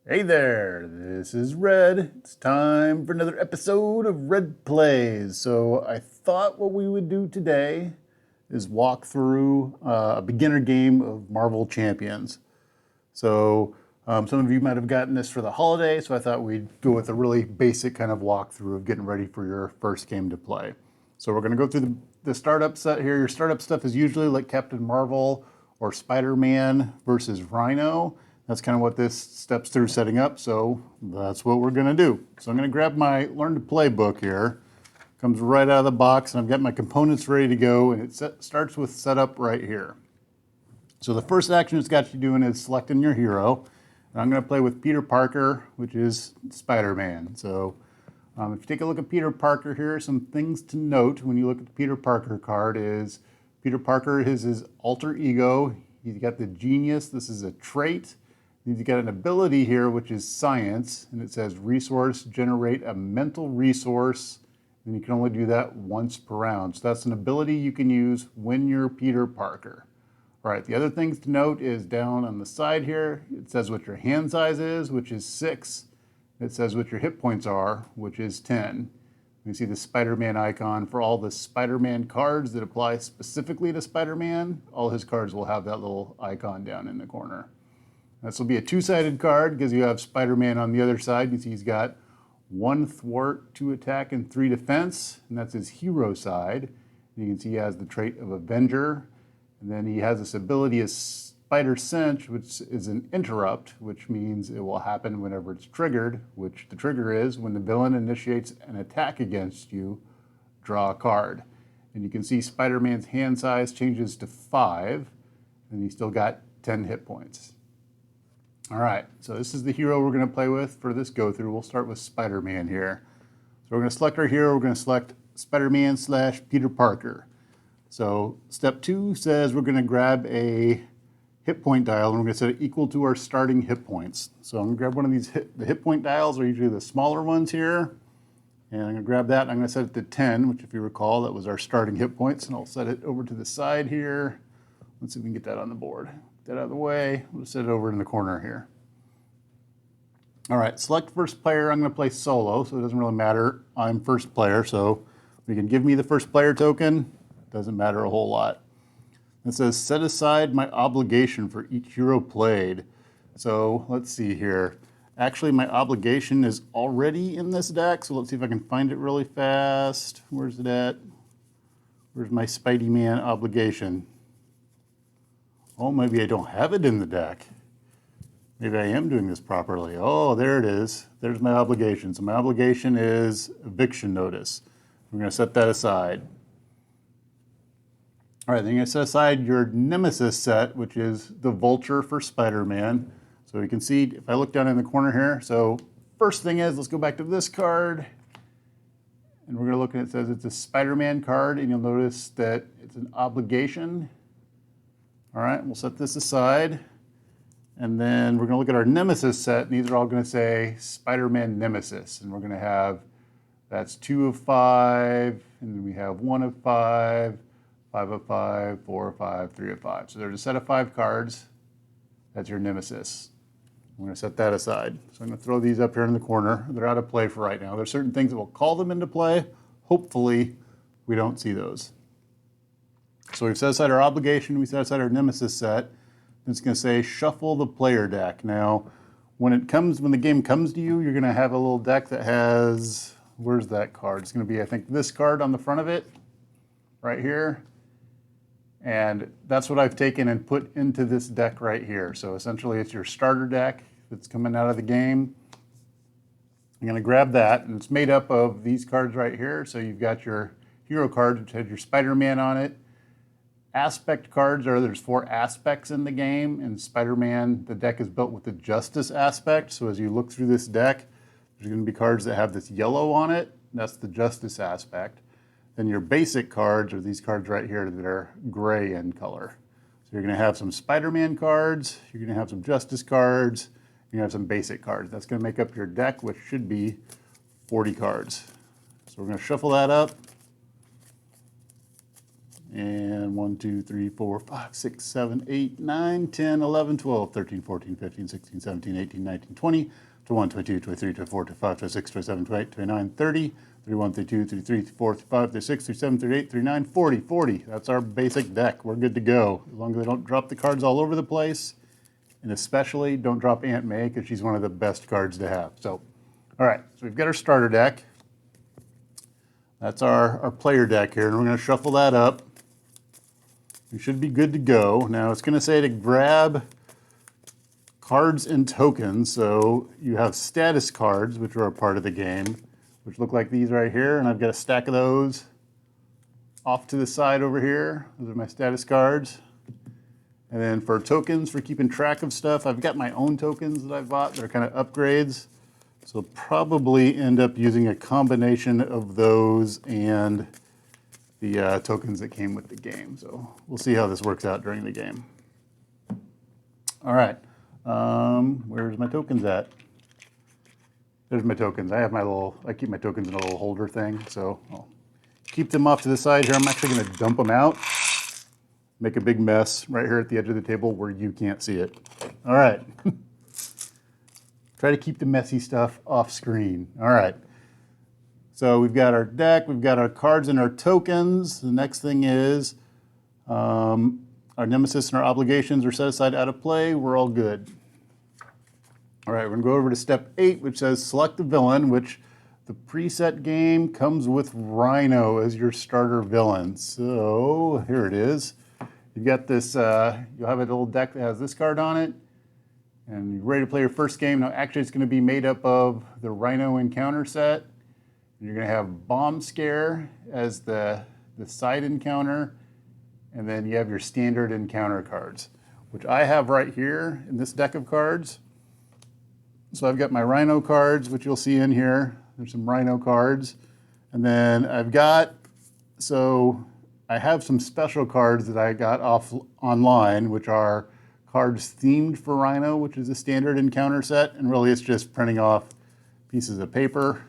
Hey there, this is Red. It's time for another episode of Red Plays. So I thought what we would do today is walk through a beginner game of Marvel Champions. So some of you might have gotten this for the holiday, so I thought we'd go with a really basic kind of walkthrough of getting ready for your first game to play. So we're going to go through the startup set here. Your startup stuff is usually like Captain Marvel or Spider-Man versus Rhino. That's kind of what this steps through setting up, so that's what we're going to do. So I'm going to grab my Learn to Play book here. Comes right out of the box, and I've got my components ready to go, and it starts with setup right here. So the first action it's got you doing is selecting your hero. And I'm going to play with Peter Parker, which is Spider-Man. So if you take a look at Peter Parker here, some things to note when you look at the Peter Parker card is Peter Parker is his alter ego. He's got the genius. This is a trait. He's got an ability here, which is science, and it says resource, generate a mental resource, and you can only do that once per round. So that's an ability you can use when you're Peter Parker. All right, the other things to note is down on the side here, it says what your hand size is, which is 6. It says what your hit points are, which is 10. You see the Spider-Man icon for all the Spider-Man cards that apply specifically to Spider-Man. All his cards will have that little icon down in the corner. This will be a two-sided card because you have Spider-Man on the other side. You see he's got 1 thwart, 2 attack, and 3 defense, and that's his hero side. And you can see he has the trait of Avenger, and then he has this ability as Spider Cinch, which is an interrupt, which means it will happen whenever it's triggered, which the trigger is when the villain initiates an attack against you, draw a card. And you can see Spider-Man's hand size changes to 5, and he's still got 10 hit points. All right, so this is the hero we're going to play with for this go-through. We'll start with Spider-Man here. So we're going to select our hero. We're going to select Spider-Man / Peter Parker. So step 2 says we're going to grab a hit point dial, and we're going to set it equal to our starting hit points. So I'm going to grab one of these. The hit point dials are usually the smaller ones here. And I'm going to grab that, and I'm going to set it to 10, which if you recall, that was our starting hit points. And I'll set it over to the side here. Let's see if we can get that on the board. Get that out of the way. We'll set it over in the corner here. All right, select first player. I'm going to play solo, so it doesn't really matter. I'm first player, so you can give me the first player token. Doesn't matter a whole lot. It says set aside my obligation for each hero played. So let's see here. Actually, my obligation is already in this deck, so let's see if I can find it really fast. Where's it at? Where's my Spidey-Man obligation? Oh, maybe I don't have it in the deck. Maybe I am doing this properly. Oh, there it is. There's my obligation. So my obligation is eviction notice. We're going to set that aside. All right, then you're going to set aside your Nemesis set, which is the Vulture for Spider-Man. So you can see, if I look down in the corner here, so first thing is, let's go back to this card. And we're going to look and it says it's a Spider-Man card, and you'll notice that it's an obligation. All right, we'll set this aside. And then we're going to look at our Nemesis set, and these are all going to say Spider-Man Nemesis. And we're going to have, that's 2 of 5, and then we have 1 of 5, 5 of 5, 4 of 5, 3 of 5. So there's a set of 5 cards. That's your Nemesis. I'm going to set that aside. So I'm going to throw these up here in the corner. They're out of play for right now. There's certain things that will call them into play. Hopefully, we don't see those. So we've set aside our obligation, we set aside our Nemesis set. It's going to say shuffle the player deck. Now, when the game comes to you, you're going to have a little deck that has, where's that card? It's going to be, I think, this card on the front of it, right here. And that's what I've taken and put into this deck right here. So essentially, it's your starter deck that's coming out of the game. I'm going to grab that, and it's made up of these cards right here. So you've got your hero cards, which has your Spider-Man on it. Aspect cards there's 4 aspects in the game. In Spider-Man, the deck is built with the Justice aspect. So as you look through this deck, there's going to be cards that have this yellow on it. That's the Justice aspect. Then your basic cards are these cards right here that are gray in color. So you're going to have some Spider-Man cards, you're going to have some Justice cards, you're going to have some basic cards. That's going to make up your deck, which should be 40 cards. So we're going to shuffle that up. And 1, 2, 3, 4, 5, 6, 7, 8, 9, 10, 11, 12, 13, 14, 15, 16, 17, 18, 19, 20, 21, 22, 23, 24, 25, 26, 27, 28, 29, 30, 31, 32, 33, 34, 35, 36, 37, 38, 39, 40, 40. That's our basic deck. We're good to go. As long as they don't drop the cards all over the place. And especially don't drop Aunt May because she's one of the best cards to have. So, all right, so we've got our starter deck. That's our player deck here, and we're going to shuffle that up. We should be good to go. Now it's going to say to grab cards and tokens. So you have status cards, which are a part of the game, which look like these right here, and I've got a stack of those off to the side over here. Those are my status cards. And then for tokens, for keeping track of stuff, I've got my own tokens that I've bought. They're kind of upgrades. So I'll probably end up using a combination of those and the tokens that came with the game. So we'll see how this works out during the game. All right, where's my tokens at? There's my tokens. I keep my tokens in a little holder thing. So I'll keep them off to the side here. I'm actually gonna dump them out. Make a big mess right here at the edge of the table where you can't see it. All right. Try to keep the messy stuff off screen. All right. So we've got our deck, we've got our cards and our tokens. The next thing is our nemesis and our obligations are set aside out of play. We're all good. All right, we're gonna go over to step 8, which says select the villain, which the preset game comes with Rhino as your starter villain. So here it is. You've got this, you'll have a little deck that has this card on it, and you're ready to play your first game. Now, actually, it's going to be made up of the Rhino encounter set. You're going to have Bomb Scare as the side encounter, and then you have your standard encounter cards, which I have right here in this deck of cards. So I've got my Rhino cards, which you'll see in here. There's some Rhino cards. And then I've got, I have some special cards that I got off online, which are cards themed for Rhino, which is a standard encounter set, and really it's just printing off pieces of paper.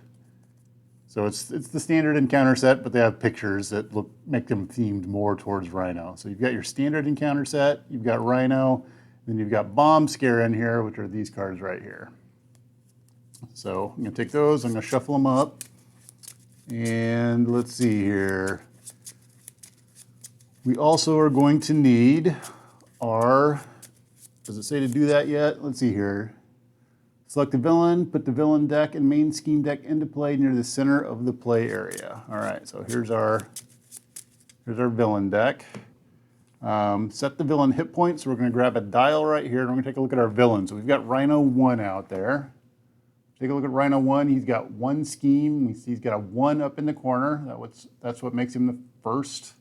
So it's the standard encounter set, but they have pictures that make them themed more towards Rhino. So you've got your standard encounter set, you've got Rhino, then you've got Bomb Scare in here, which are these cards right here. So I'm gonna take those, I'm gonna shuffle them up, and let's see here. We also are going to need our, does it say to do that yet? Let's see here. Select the villain, put the villain deck and main scheme deck into play near the center of the play area. All right, so here's our villain deck. Set the villain hit points. So we're gonna grab a dial right here and we're gonna take a look at our villain. So we've got Rhino 1 out there. Take a look at Rhino 1. He's got 1 scheme. We see he's got a 1 up in the corner. That's what makes him the first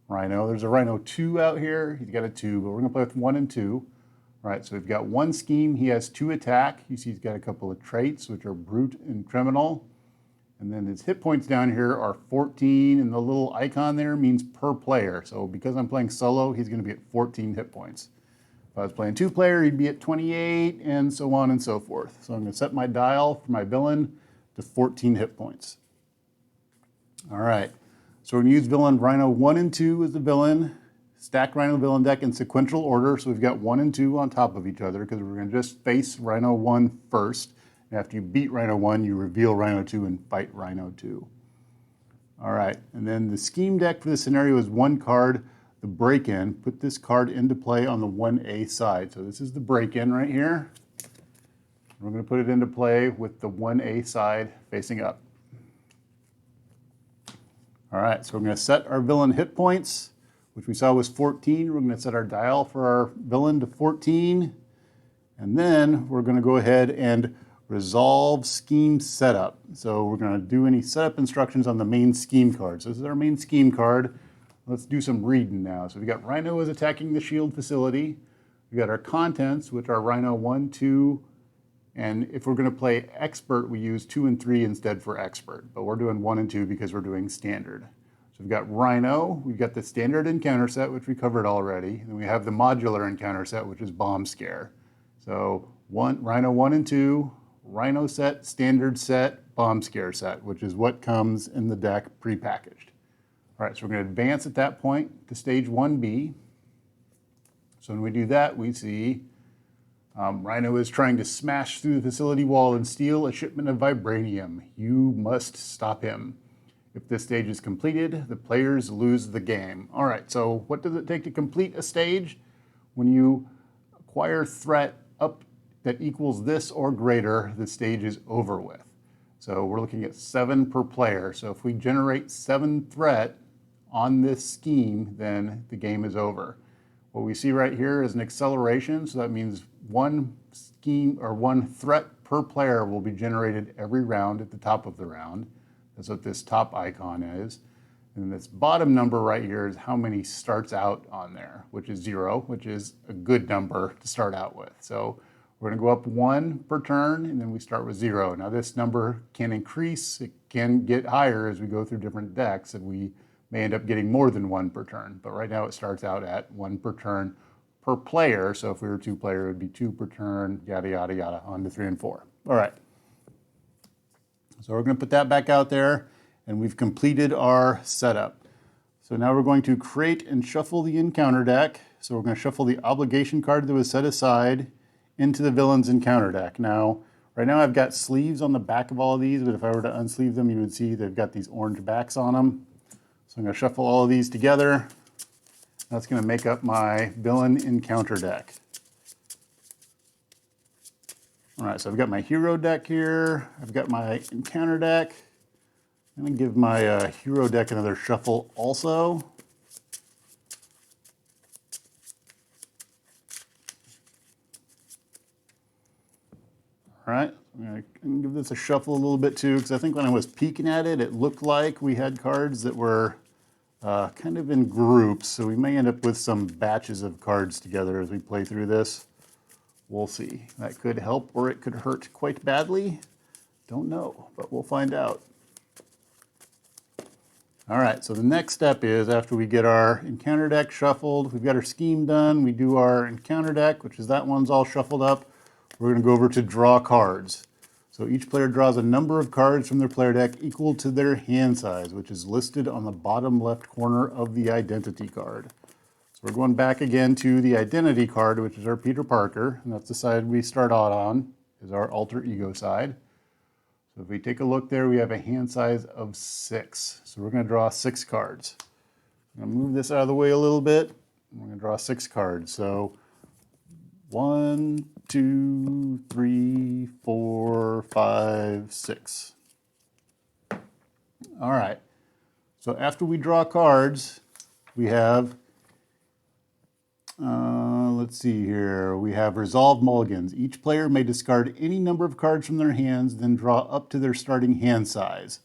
Rhino. There's a Rhino 2 out here. He's got a 2, but we're going to play with 1 and 2. All right, so we've got 1 scheme. He has 2 attack. You see he's got a couple of traits, which are brute and criminal. And then his hit points down here are 14, and the little icon there means per player. So because I'm playing solo, he's going to be at 14 hit points. If I was playing 2-player, he'd be at 28, and so on and so forth. So I'm going to set my dial for my villain to 14 hit points. All right. So we're going to use villain Rhino 1 and 2 as the villain, stack Rhino villain deck in sequential order. So we've got 1 and 2 on top of each other because we're going to just face Rhino 1 first. And after you beat Rhino 1, you reveal Rhino 2 and fight Rhino 2. All right, and then the scheme deck for this scenario is 1 card, the break-in. Put this card into play on the 1A side. So this is the break-in right here. We're going to put it into play with the 1A side facing up. All right, so we're going to set our villain hit points, which we saw was 14. We're going to set our dial for our villain to 14. And then we're going to go ahead and resolve scheme setup. So we're going to do any setup instructions on the main scheme card. So this is our main scheme card. Let's do some reading now. So we got Rhino is attacking the shield facility. We got our contents, which are Rhino 1, 2, and if we're going to play expert, we use 2 and 3 instead for expert. But we're doing 1 and 2 because we're doing standard. So we've got Rhino, we've got the standard encounter set, which we covered already. And we have the modular encounter set, which is Bomb Scare. So Rhino 1 and 2, Rhino set, standard set, Bomb Scare set, which is what comes in the deck prepackaged. All right, so we're going to advance at that point to stage 1B. So when we do that, we see Rhino is trying to smash through the facility wall and steal a shipment of vibranium. You must stop him. If this stage is completed, the players lose the game. All right, so what does it take to complete a stage? When you acquire threat up that equals this or greater, the stage is over with. So we're looking at 7 per player. So if we generate 7 threat on this scheme, then the game is over. What we see right here is an acceleration, so that means 1 scheme or 1 threat per player will be generated every round at the top of the round. That's what this top icon is. And this bottom number right here is how many starts out on there, which is 0, which is a good number to start out with. So we're going to go up 1 per turn, and then we start with 0. Now this number can increase, it can get higher as we go through different decks, and we may end up getting more than 1 per turn. But right now it starts out at 1 per turn per player. So if we were 2-player, it would be 2 per turn, yada, yada, yada, on to 3 and 4. All right. So we're going to put that back out there, and we've completed our setup. So now we're going to create and shuffle the encounter deck. So we're going to shuffle the obligation card that was set aside into the villain's encounter deck. Now, right now I've got sleeves on the back of all of these, but if I were to unsleeve them, you would see they've got these orange backs on them. So I'm going to shuffle all of these together. That's going to make up my villain encounter deck. All right, so I've got my hero deck here. I've got my encounter deck. I'm going to give my hero deck another shuffle also. All right, I'm going to give this a shuffle a little bit too, because I think when I was peeking at it, it looked like we had cards that were kind of in groups, so we may end up with some batches of cards together as we play through this. We'll see. That could help or it could hurt quite badly. Don't know, but we'll find out. All right, so the next step is after we get our encounter deck shuffled, we've got our scheme done, we do our encounter deck, which is that one's all shuffled up. We're going to go over to draw cards. So each player draws a number of cards from their player deck equal to their hand size, which is listed on the bottom left corner of the identity card. So we're going back again to the identity card, which is our Peter Parker, and that's the side we start out on, is our alter ego side. So if we take a look there, we have a hand size of 6. So we're going to draw 6 cards. I'm going to move this out of the way a little bit, and we're going to draw 6 cards. So 1, 2, 3, 4, 5, 6. All right. So after we draw cards, we have let's see here. We have resolved mulligans. Each player may discard any number of cards from their hands, then draw up to their starting hand size.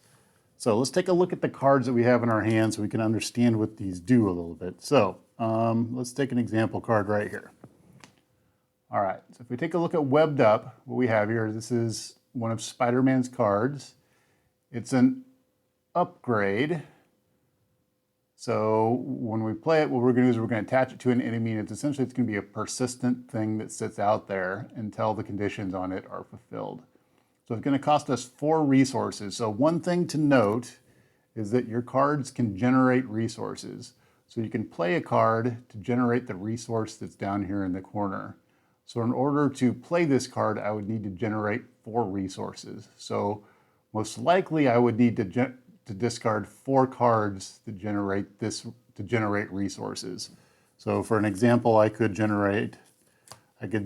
So let's take a look at the cards that we have in our hands so we can understand what these do a little bit. So let's take an example card right here. All right, so if we take a look at Webbed Up, what we have here, this is one of Spider-Man's cards. It's an upgrade. So when we play it, what we're going to do is we're going to attach it to an enemy, and it's going to be a persistent thing that sits out there until the conditions on it are fulfilled. So it's going to cost us 4 resources. So one thing to note is that your cards can generate resources. So you can play a card to generate the resource that's down here in the corner. So in order to play this card, I would need to generate 4 resources. So most likely I would need to discard 4 cards to generate resources. So for an example, I could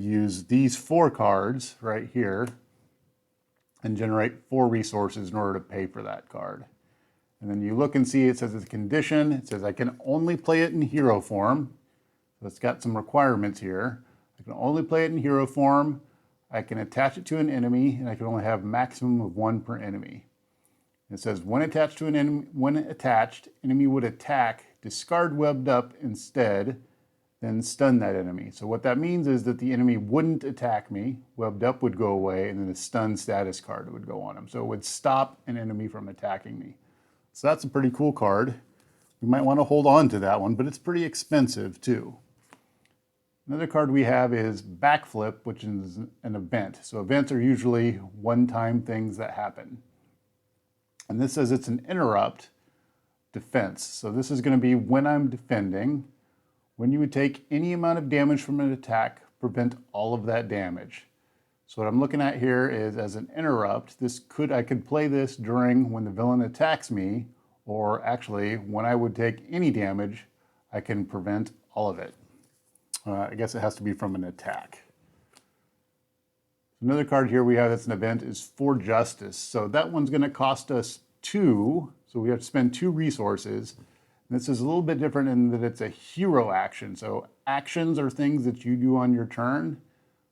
use these 4 cards right here and generate 4 resources in order to pay for that card. And then you look and see it says it's a condition. It says I can only play it in hero form. So it's got some requirements here. I can only play it in hero form. I can attach it to an enemy, and I can only have a maximum of 1 per enemy. It says when attached to an enemy, enemy would attack, discard Webbed Up instead, then stun that enemy. So what that means is that the enemy wouldn't attack me, Webbed Up would go away, and then the stun status card would go on him. So it would stop an enemy from attacking me. So that's a pretty cool card. We might want to hold on to that one, but it's pretty expensive too. Another card we have is Backflip, which is an event. So events are usually one-time things that happen. And this says it's an interrupt defense. So this is going to be when I'm defending. When you would take any amount of damage from an attack, prevent all of that damage. So what I'm looking at here is as an interrupt, I could play this during when the villain attacks me, or actually when I would take any damage, I can prevent all of it. I guess it has to be from an attack. Another card here we have that's an event is For Justice. So that one's going to cost us 2, so we have to spend 2 resources. This is a little bit different in that it's a hero action. So actions are things that you do on your turn.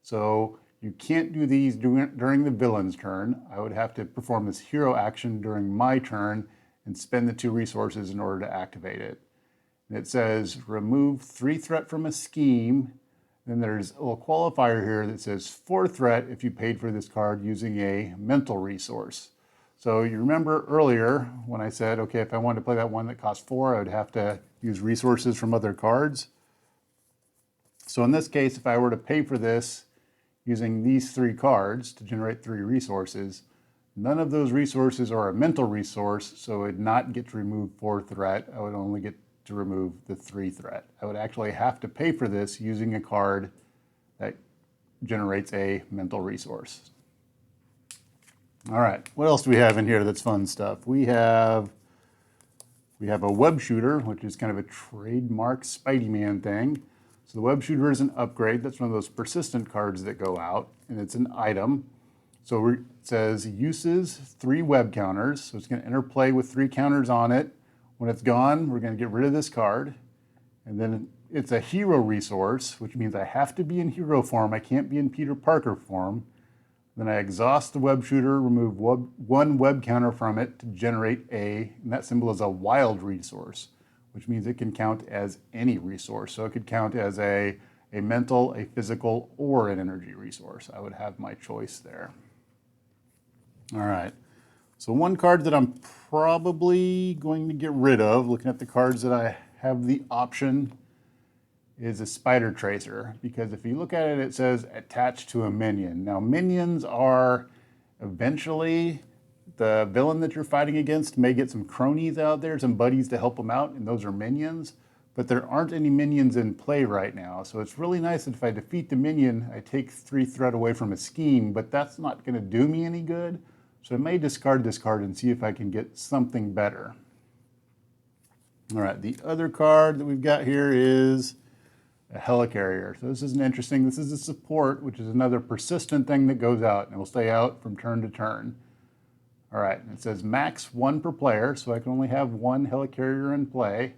So you can't do these during the villain's turn. I would have to perform this hero action during my turn and spend the 2 resources in order to activate it. And it says remove 3 threat from a scheme. Then there's a little qualifier here that says 4 threat if you paid for this card using a mental resource. So you remember earlier when I said, okay, if I wanted to play that one that cost 4, I would have to use resources from other cards. So in this case, if I were to pay for this using these 3 cards to generate 3 resources, none of those resources are a mental resource, so I would not get to remove 4 threat. I would only get to remove the 3 threat. I would actually have to pay for this using a card that generates a mental resource. All right, what else do we have in here that's fun stuff? We have a web shooter, which is kind of a trademark Spider-Man thing. So the web shooter is an upgrade. That's one of those persistent cards that go out, and it's an item. So it says uses 3 web counters. So it's going to interplay with 3 counters on it. When it's gone, we're going to get rid of this card. And then it's a hero resource, which means I have to be in hero form. I can't be in Peter Parker form. Then I exhaust the web shooter, remove 1 web counter from it to generate and that symbol is a wild resource, which means it can count as any resource. So it could count as a mental, a physical, or an energy resource. I would have my choice there. All right. So one card that I'm probably going to get rid of, looking at the cards that I have the option, is a Spider Tracer, because if you look at it, it says attached to a minion. Now minions are eventually the villain that you're fighting against may get some cronies out there, some buddies to help them out, and those are minions, but there aren't any minions in play right now. So it's really nice that if I defeat the minion, I take 3 threat away from a scheme, but that's not going to do me any good. So I may discard this card and see if I can get something better. All right, the other card that we've got here is a helicarrier. So this is interesting. This is a support, which is another persistent thing that goes out and will stay out from turn to turn. All right, it says max 1 per player, so I can only have 1 helicarrier in play.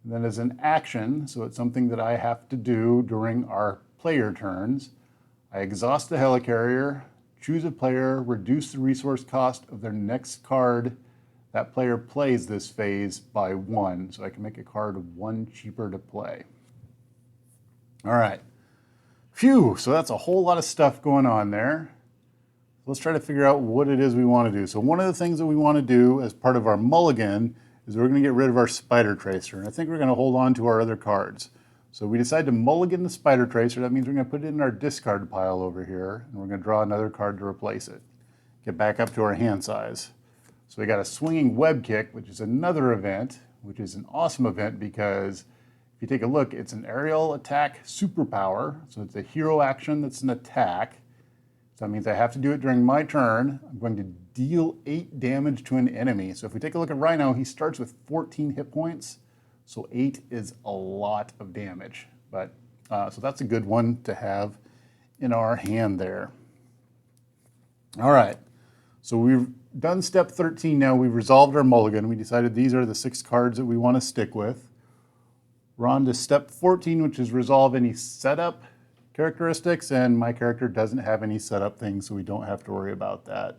And then as an action, so it's something that I have to do during our player turns, I exhaust the helicarrier, choose a player, reduce the resource cost of their next card that player plays this phase by 1. So I can make a card 1 cheaper to play. All right. Phew, so that's a whole lot of stuff going on there. Let's try to figure out what it is we want to do. So one of the things that we want to do as part of our mulligan is we're going to get rid of our Spider Tracer. And I think we're going to hold on to our other cards. So we decide to mulligan the Spider Tracer. That means we're going to put it in our discard pile over here, and we're going to draw another card to replace it. Get back up to our hand size. So we got a swinging web kick, which is another event, which is an awesome event because if you take a look, it's an aerial attack superpower. So it's a hero action that's an attack. So that means I have to do it during my turn. I'm going to deal 8 damage to an enemy. So if we take a look at Rhino, he starts with 14 hit points. So 8 is a lot of damage. But so that's a good one to have in our hand there. All right. So we've done step 13 now. We've resolved our mulligan. We decided these are the 6 cards that we want to stick with. We're on to step 14, which is resolve any setup characteristics, and my character doesn't have any setup things, so we don't have to worry about that.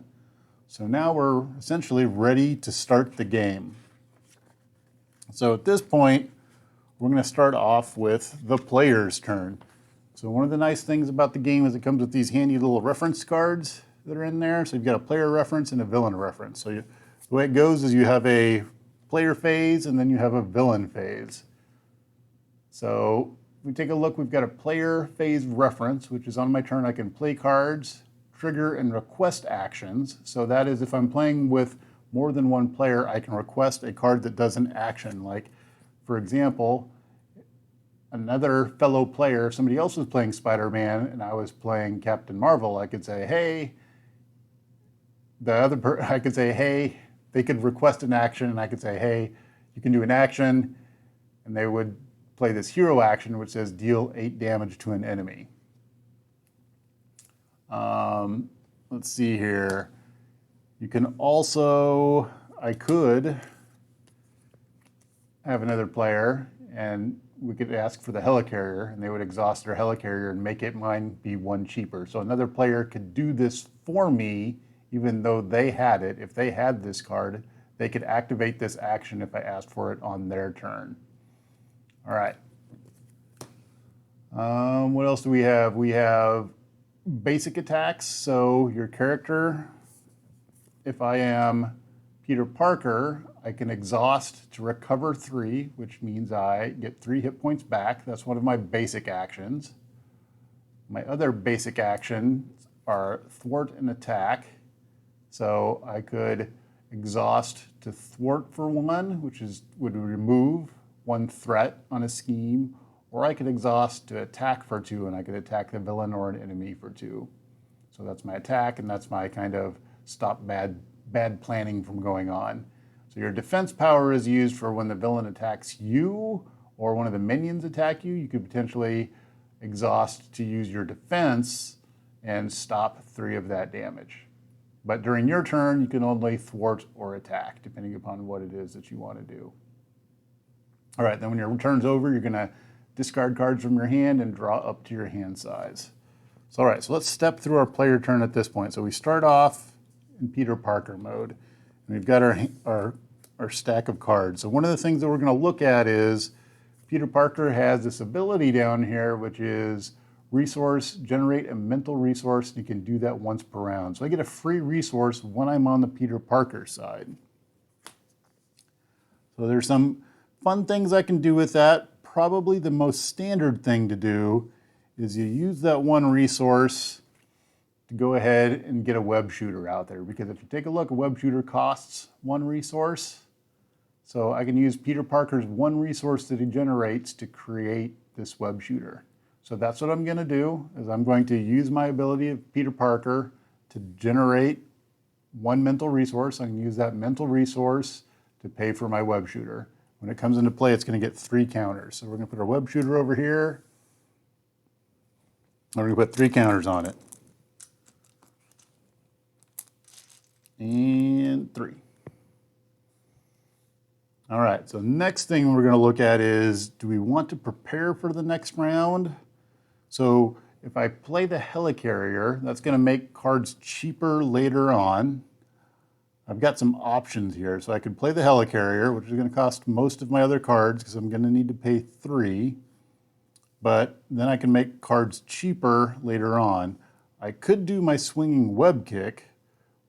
So now we're essentially ready to start the game. So at this point, we're going to start off with the player's turn. So one of the nice things about the game is it comes with these handy little reference cards that are in there. So you've got a player reference and a villain reference. So the way it goes is you have a player phase and then you have a villain phase. So if we take a look, we've got a player phase reference, which is on my turn. I can play cards, trigger, and request actions. So that is if I'm playing with more than one player, I can request a card that does an action. Like, for example, another fellow player, if somebody else was playing Spider-Man and I was playing Captain Marvel, I could say, hey, I could say, hey, they could request an action, and I could say, hey, you can do an action, and they would play this hero action, which says deal 8 damage to an enemy. Let's see here. You can also, I could have another player, and we could ask for the helicarrier, and they would exhaust their helicarrier and make it mine be 1 cheaper. So another player could do this for me, even though they had it. If they had this card, they could activate this action if I asked for it on their turn. All right. What else do we have? We have basic attacks. So your character, if I am Peter Parker, I can exhaust to recover 3, which means I get 3 hit points back. That's one of my basic actions. My other basic actions are thwart and attack. So I could exhaust to thwart for 1, which would remove 1 threat on a scheme, or I could exhaust to attack for 2, and I could attack the villain or an enemy for 2. So that's my attack, and that's my kind of stop bad planning from going on. So your defense power is used for when the villain attacks you or one of the minions attack you. You could potentially exhaust to use your defense and stop 3 of that damage. But during your turn, you can only thwart or attack, depending upon what it is that you want to do. All right, then when your turn's over, you're going to discard cards from your hand and draw up to your hand size. So, all right, so let's step through our player turn at this point. So we start off in Peter Parker mode, and we've got our stack of cards. So one of the things that we're going to look at is Peter Parker has this ability down here, which is resource, generate a mental resource, and you can do that once per round. So I get a free resource when I'm on the Peter Parker side. So there's some fun things I can do with that. Probably the most standard thing to do is you use that 1 resource to go ahead and get a web shooter out there. Because if you take a look, a web shooter costs 1 resource. So I can use Peter Parker's 1 resource that he generates to create this web shooter. So that's what I'm going to do, is I'm going to use my ability of Peter Parker to generate 1 mental resource. I can use that mental resource to pay for my web shooter. When it comes into play, it's going to get 3 counters. So we're going to put our web shooter over here. We're going to put 3 counters on it. And 3. All right, so next thing we're going to look at is, do we want to prepare for the next round? So if I play the helicarrier, that's going to make cards cheaper later on. I've got some options here. So I could play the helicarrier, which is going to cost most of my other cards because I'm going to need to pay 3. But then I can make cards cheaper later on. I could do my swinging web kick,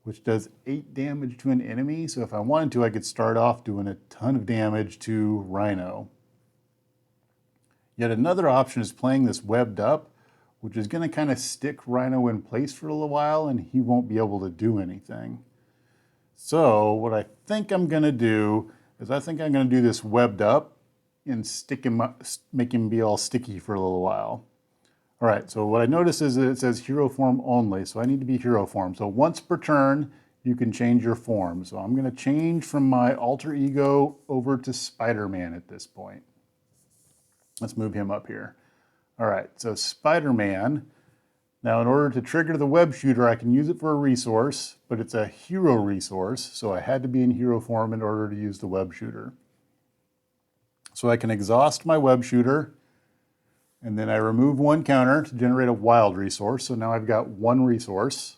which does 8 damage to an enemy. So if I wanted to, I could start off doing a ton of damage to Rhino. Yet another option is playing this webbed up, which is going to kind of stick Rhino in place for a little while, and he won't be able to do anything. So what I think I'm going to do is I think I'm going to do this webbed up and stick him up, make him be all sticky for a little while. All right, so what I notice is that it says hero form only, so I need to be hero form. So once per turn, you can change your form. So I'm going to change from my alter ego over to Spider-Man at this point. Let's move him up here. All right, so Spider-Man. Now, in order to trigger the web shooter, I can use it for a resource, but it's a hero resource, so I had to be in hero form in order to use the web shooter. So I can exhaust my web shooter, and then I remove 1 counter to generate a wild resource. So now I've got 1 resource.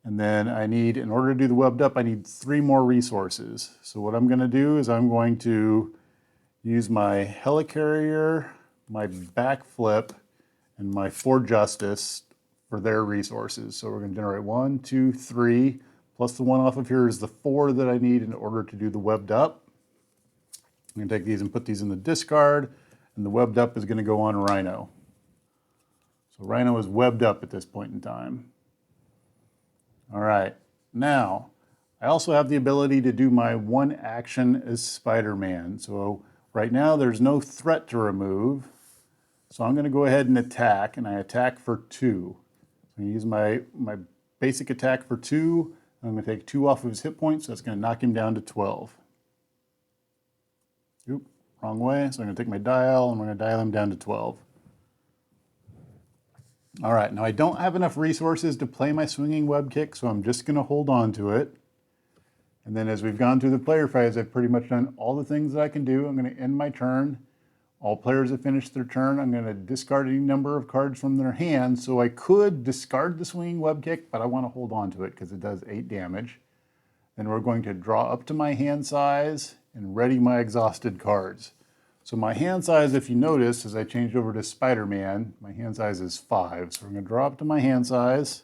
And then I need, in order to do the webbed up, I need 3 more resources. So what I'm going to do is I'm going to use my helicarrier, my backflip, and my 4 justice for their resources. So we're going to generate 1, 2, 3, plus the 1 off of here is the 4 that I need in order to do the webbed up. I'm going to take these and put these in the discard, and the webbed up is going to go on Rhino. So Rhino is webbed up at this point in time. All right, now I also have the ability to do my one action as Spider-Man. So right now there's no threat to remove. So I'm going to go ahead and attack, and I attack for 2. So I use my basic attack for 2. I'm going to take 2 off of his hit points, so that's going to knock him down to 12. Oop, wrong way. So I'm going to take my dial, and I'm going to dial him down to 12. All right, now I don't have enough resources to play my swinging web kick, so I'm just going to hold on to it. And then as we've gone through the player phase, I've pretty much done all the things that I can do. I'm going to end my turn. All players have finished their turn. I'm going to discard any number of cards from their hand. So I could discard the swinging web kick, but I want to hold on to it because it does 8 damage. Then we're going to draw up to my hand size and ready my exhausted cards. So my hand size, if you notice, as I changed over to Spider-Man, my hand size is 5. So we're going to draw up to my hand size.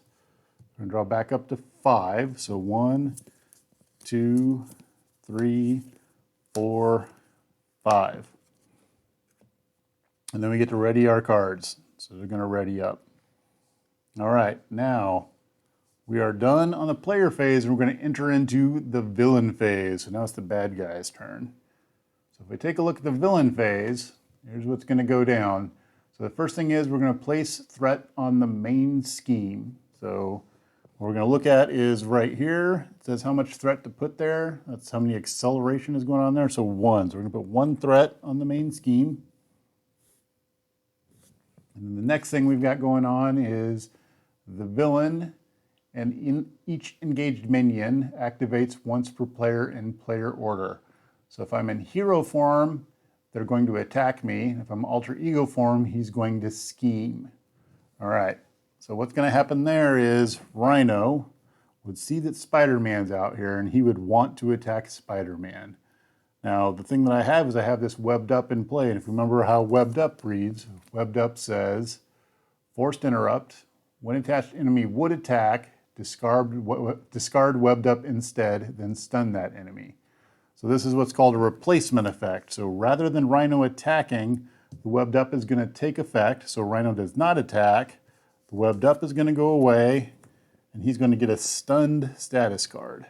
We're going to draw back up to 5. So 1, 2, 3, 4, 5. And then we get to ready our cards. So they're going to ready up. All right, now we are done on the player phase, and we're going to enter into the villain phase. So now it's the bad guy's turn. So if we take a look at the villain phase, here's what's going to go down. So the first thing is we're going to place threat on the main scheme. So what we're going to look at is right here. It says how much threat to put there. That's how many acceleration is going on there. So 1. So we're going to put 1 threat on the main scheme. And then the next thing we've got going on is the villain, and each engaged minion activates once per player in player order. So if I'm in hero form, they're going to attack me. If I'm alter ego form, he's going to scheme. All right, so what's going to happen there is Rhino would see that Spider-Man's out here, and he would want to attack Spider-Man. Now, the thing that I have is I have this webbed up in play, and if you remember how webbed up reads, webbed up says, forced interrupt, when attached enemy would attack, discard webbed up instead, then stun that enemy. So this is what's called a replacement effect. So rather than Rhino attacking, the webbed up is going to take effect, so Rhino does not attack, the webbed up is going to go away, and he's going to get a stunned status card.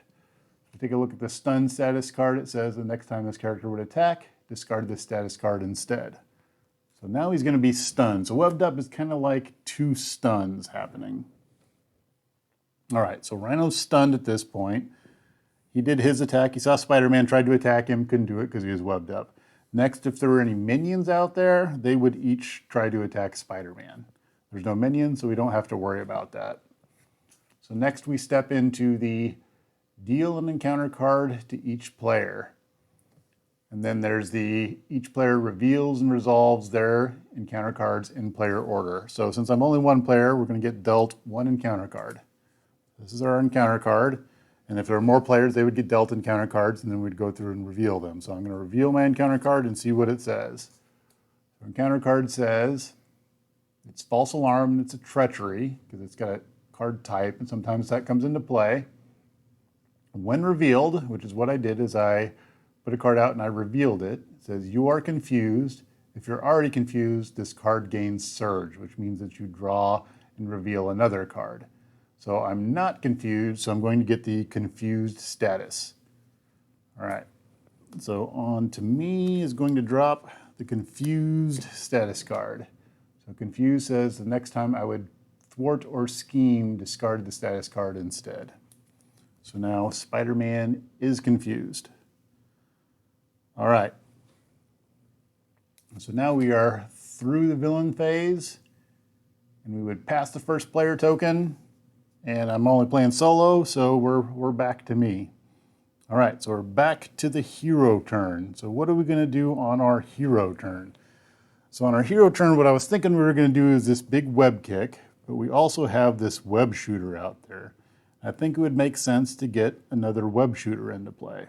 Take a look at the stun status card. It says the next time this character would attack, discard this status card instead. So now he's going to be stunned. So webbed up is kind of like 2 stuns happening. All right, so Rhino's stunned at this point. He did his attack. He saw Spider-Man, tried to attack him, couldn't do it because he was webbed up. Next, if there were any minions out there, they would each try to attack Spider-Man. There's no minions, so we don't have to worry about that. So next we step into the deal an encounter card to each player. And then there's each player reveals and resolves their encounter cards in player order. So since I'm only 1 player, we're going to get dealt 1 encounter card. This is our encounter card. And if there are more players, they would get dealt encounter cards, and then we'd go through and reveal them. So I'm going to reveal my encounter card and see what it says. So encounter card says it's false alarm and it's a treachery because it's got a card type, and sometimes that comes into play. When revealed, which is what I did, is I put a card out and I revealed it. It says you are confused. If you're already confused, this card gains surge, which means that you draw and reveal another card. So I'm not confused, so I'm going to get the confused status. All right, so on to me is going to drop the confused status card. So confused says the next time I would thwart or scheme, discard the status card instead. So now Spider-Man is confused. All right. So now we are through the villain phase, and we would pass the first player token, and I'm only playing solo, so we're back to me. All right, so we're back to the hero turn. So what are we going to do on our hero turn? So on our hero turn, what I was thinking we were going to do is this big web kick, but we also have this web shooter out there. I think it would make sense to get another web shooter into play.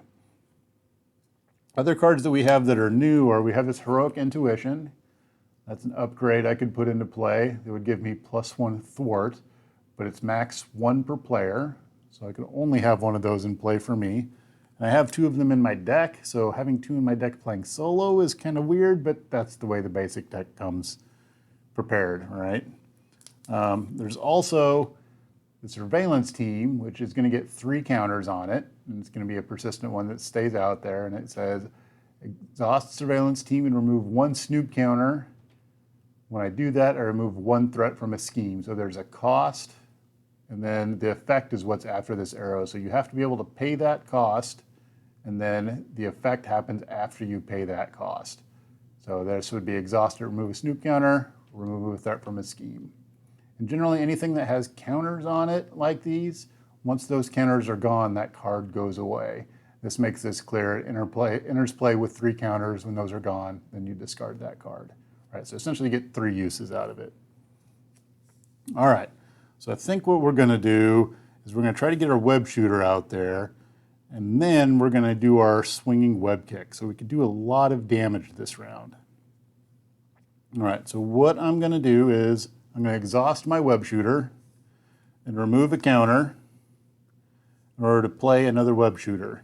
Other cards that we have that are new are we have this Heroic Intuition. That's an upgrade I could put into play. It would give me +1 thwart, but it's max 1 per player. So I can only have 1 of those in play for me. And I have 2 of them in my deck, so having 2 in my deck playing solo is kind of weird, but that's the way the basic deck comes prepared, right? There's also the surveillance team, which is going to get 3 counters on it, and it's going to be a persistent one that stays out there, and it says exhaust surveillance team and remove 1 snoop counter. When I do that, I remove 1 threat from a scheme. So there's a cost, and then the effect is what's after this arrow. So you have to be able to pay that cost, and then the effect happens after you pay that cost. So this would be exhaust to remove a snoop counter, remove a threat from a scheme. And generally anything that has counters on it like these, once those counters are gone, that card goes away. This makes this clear. It enters play with 3 counters. When those are gone, then you discard that card. All right, so essentially you get 3 uses out of it. All right, so I think what we're going to do is we're going to try to get our web shooter out there, and then we're going to do our swinging web kick. So we could do a lot of damage this round. All right, so what I'm going to do is I'm going to exhaust my web shooter and remove a counter in order to play another web shooter.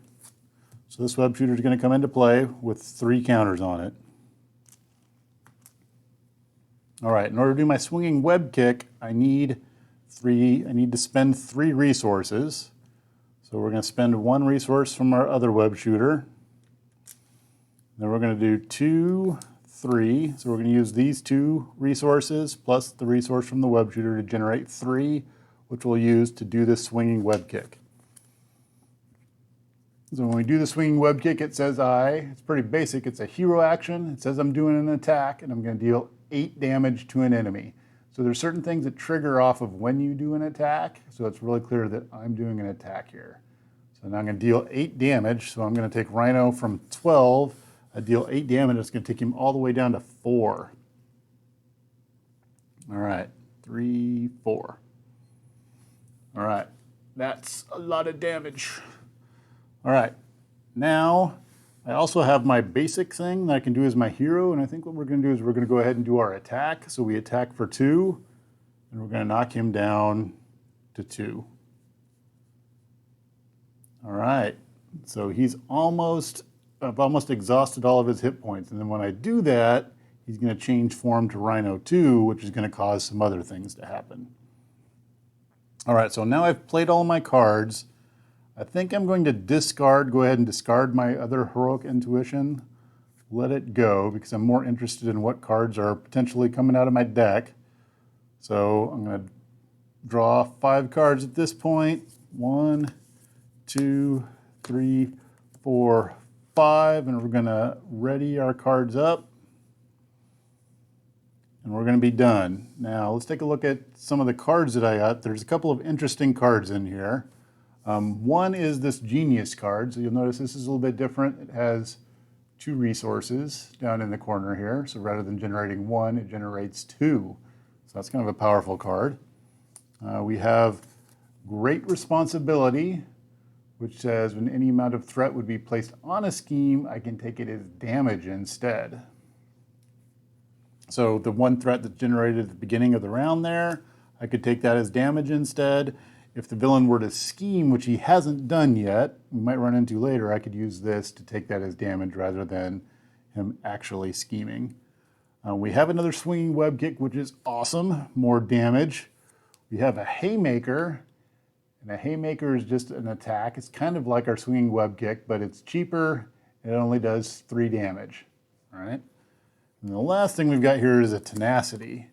So this web shooter is going to come into play with 3 counters on it. All right, in order to do my swinging web kick, I need to spend 3 resources. So we're going to spend 1 resource from our other web shooter. Then we're going to do 2, 3. So we're going to use these 2 resources plus the resource from the web shooter to generate 3, which we'll use to do this swinging web kick. So when we do the swinging web kick, it says it's pretty basic. It's a hero action. It says I'm doing an attack, and I'm going to deal 8 damage to an enemy. So there's certain things that trigger off of when you do an attack. So it's really clear that I'm doing an attack here. So now I'm going to deal 8 damage. So I'm going to take Rhino from 12. I deal 8 damage. It's going to take him all the way down to 4. All right, 3, 4. All right, that's a lot of damage. All right, now I also have my basic thing that I can do as my hero, and I think what we're going to do is we're going to go ahead and do our attack. So we attack for 2, and we're going to knock him down to 2. All right, so I've almost exhausted all of his hit points, and then when I do that, he's going to change form to Rhino 2, which is going to cause some other things to happen. All right, so now I've played all my cards. I think I'm going to go ahead and discard my other heroic intuition, let it go, because I'm more interested in what cards are potentially coming out of my deck. So I'm going to draw 5 cards at this point. 1, 2, 3, 4, 5, and we're going to ready our cards up. And we're going to be done. Now let's take a look at some of the cards that I got. There's a couple of interesting cards in here. One is this Genius card. So you'll notice this is a little bit different. It has 2 resources down in the corner here. So rather than generating 1, it generates 2. So that's kind of a powerful card. We have Great Responsibility, which says when any amount of threat would be placed on a scheme, I can take it as damage instead. So the 1 threat that's generated at the beginning of the round there, I could take that as damage instead. If the villain were to scheme, which he hasn't done yet, we might run into later, I could use this to take that as damage rather than him actually scheming. We have another swinging web kick, which is awesome, more damage. We have a haymaker, and a haymaker is just an attack. It's kind of like our swinging web kick, but it's cheaper, and it only does 3 damage. All right. And the last thing we've got here is a tenacity.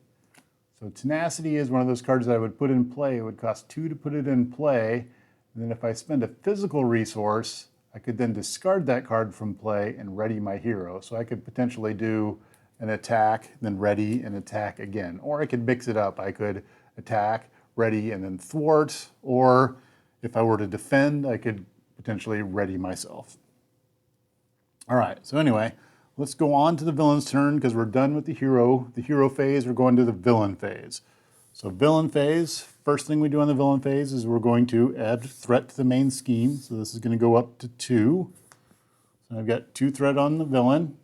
So tenacity is one of those cards that I would put in play. It would cost 2 to put it in play. And then if I spend a physical resource, I could then discard that card from play and ready my hero. So I could potentially do an attack, then ready and attack again. Or I could mix it up. I could attack, ready, and then thwart. Or if I were to defend, I could potentially ready myself. All right, so anyway, let's go on to the villain's turn because we're done with the hero phase. We're going to the villain phase. So villain phase, first thing we do on the villain phase is we're going to add threat to the main scheme. So this is going to go up to 2. So I've got 2 threat on the villain.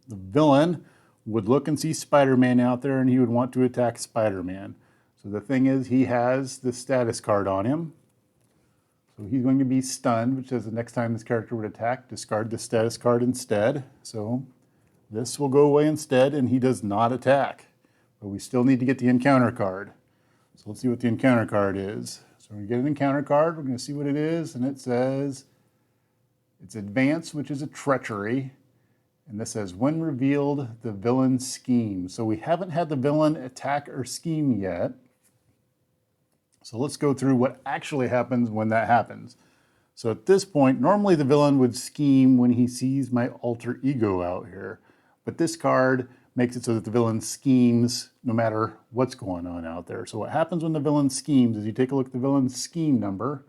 The villain would look and see Spider-Man out there, and he would want to attack Spider-Man. So the thing is, he has the status card on him. So he's going to be stunned, which says the next time this character would attack, discard the status card instead. So this will go away instead, and he does not attack. But we still need to get the encounter card. So let's see what the encounter card is. So we're going to get an encounter card. We're going to see what it is. And it says it's advanced, which is a treachery. And this says, when revealed, the villain scheme. So we haven't had the villain attack or scheme yet. So let's go through what actually happens when that happens. So at this point, normally the villain would scheme when he sees my alter ego out here. But this card makes it so that the villain schemes no matter what's going on out there. So what happens when the villain schemes is you take a look at the villain's scheme number,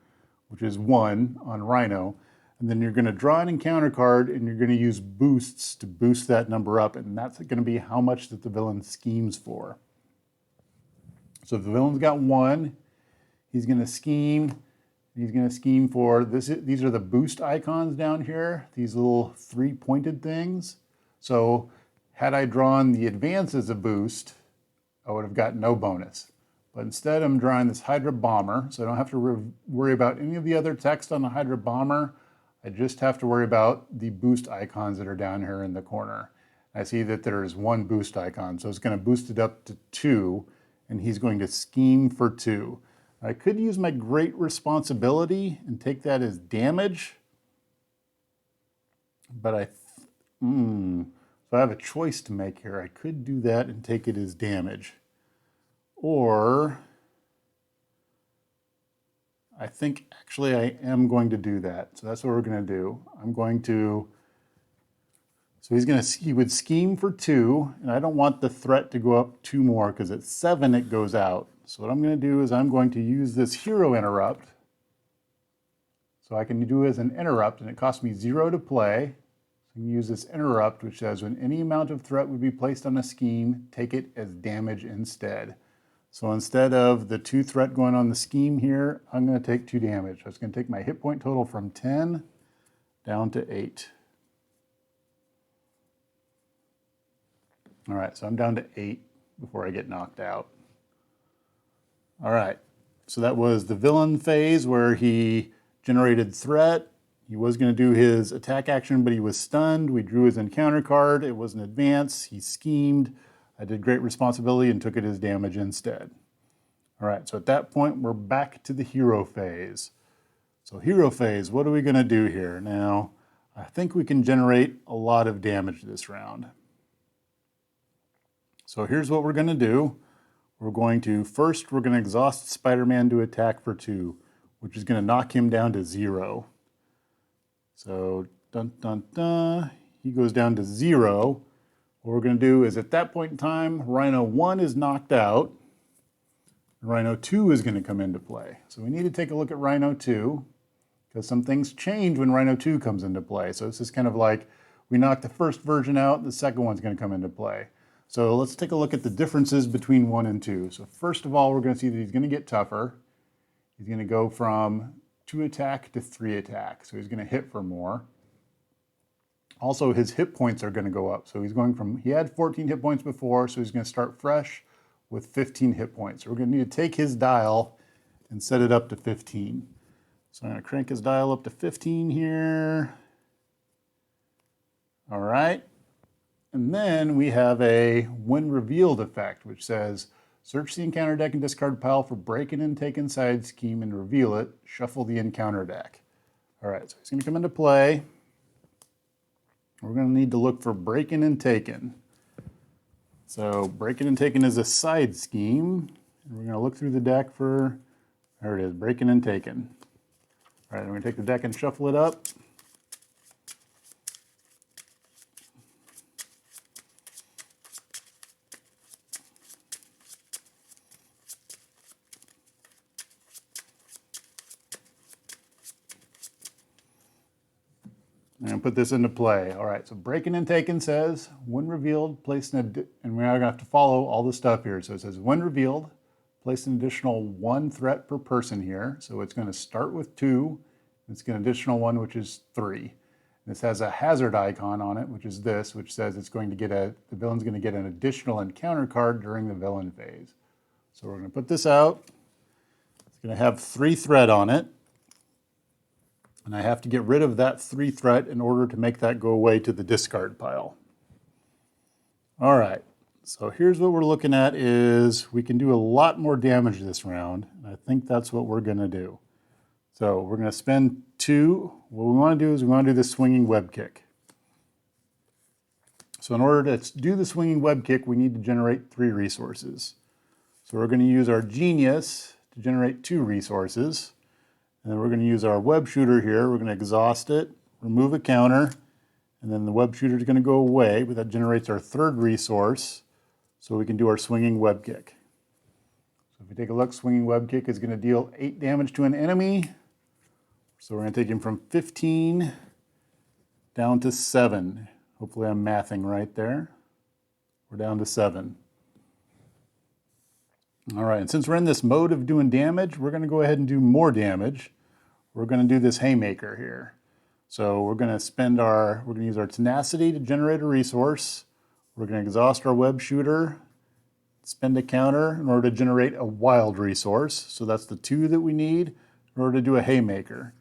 which is 1 on Rhino, and then you're going to draw an encounter card and you're going to use boosts to boost that number up, and that's going to be how much that the villain schemes for. So if the villain's got 1, he's going to scheme. He's going to scheme for this. These are the boost icons down here, these little 3 pointed things. So had I drawn the advance as a boost, I would have got no bonus. But instead I'm drawing this Hydra Bomber, so I don't have to worry about any of the other text on the Hydra Bomber. I just have to worry about the boost icons that are down here in the corner. I see that there's 1 boost icon, so it's going to boost it up to 2, and he's going to scheme for 2. I could use my great responsibility and take that as damage, but so I have a choice to make here. I could do that and take it as damage, or I think actually I am going to do that. So that's what we're going to do. So he would scheme for 2, and I don't want the threat to go up 2 more because at 7 it goes out. So what I'm going to do is I'm going to use this hero interrupt. So I can do it as an interrupt, and it costs me 0 to play. So I can use this interrupt, which says when any amount of threat would be placed on a scheme, take it as damage instead. So instead of the 2 threat going on the scheme here, I'm going to take 2 damage. So it's going to take my hit point total from 10 down to 8. All right, so I'm down to 8 before I get knocked out. All right, so that was the villain phase where he generated threat. He was going to do his attack action, but he was stunned. We drew his encounter card. It was an advance. He schemed. I did great responsibility and took it as damage instead. All right, so at that point, we're back to the hero phase. So hero phase, what are we going to do here? Now, I think we can generate a lot of damage this round. So here's what we're going to do. We're going to exhaust Spider-Man to attack for 2, which is going to knock him down to 0. So, dun, dun, dun, he goes down to 0. What we're going to do is at that point in time, Rhino 1 is knocked out. Rhino 2 is going to come into play. So we need to take a look at Rhino 2 because some things change when Rhino 2 comes into play. So this is kind of like we knocked the first version out, the second one's going to come into play. So let's take a look at the differences between 1 and 2. So first of all, we're going to see that he's going to get tougher. He's going to go from 2 attack to 3 attack. So he's going to hit for more. Also, his hit points are going to go up. So he had 14 hit points before, so he's going to start fresh with 15 hit points. So we're going to need to take his dial and set it up to 15. So I'm going to crank his dial up to 15 here. All right. And then we have a when revealed effect, which says, search the encounter deck and discard pile for break in and take inside scheme and reveal it. Shuffle the encounter deck. All right, so he's going to come into play. We're going to need to look for break in and taken. So break in and taken is a side scheme. And we're going to look through the deck for, there it is, break in and taken. All right, I'm going to take the deck and shuffle it up. I'm going to put this into play. All right, so breaking and taken says, when revealed, place and we're now going to have to follow all the stuff here. So it says, when revealed, place an additional 1 threat per person here. So it's going to start with 2. It's going to additional 1, which is 3. This has a hazard icon on it, which is this, which says it's going to get the villain's going to get an additional encounter card during the villain phase. So we're going to put this out. It's going to have 3 threat on it. And I have to get rid of that 3 threat in order to make that go away to the discard pile. All right, So here's what we're looking at is we can do a lot more damage this round. And I think that's what we're going to do. So we're going to spend 2. What we want to do is we want to do the swinging web kick. So in order to do the swinging web kick, we need to generate 3 resources. So we're going to use our genius to generate 2 resources. And then we're going to use our web shooter here. We're going to exhaust it, remove a counter, and then the web shooter is going to go away, but that generates our 3rd resource. So we can do our swinging web kick. So if we take a look, swinging web kick is going to deal 8 damage to an enemy. So we're going to take him from 15 down to 7. Hopefully I'm mathing right there. We're down to 7. All right, and since we're in this mode of doing damage, we're going to go ahead and do more damage. We're going to do this haymaker here. So we're going to use our tenacity to generate a resource. We're going to exhaust our web shooter, spend a counter in order to generate a wild resource. So that's the 2 that we need in order to do a haymaker.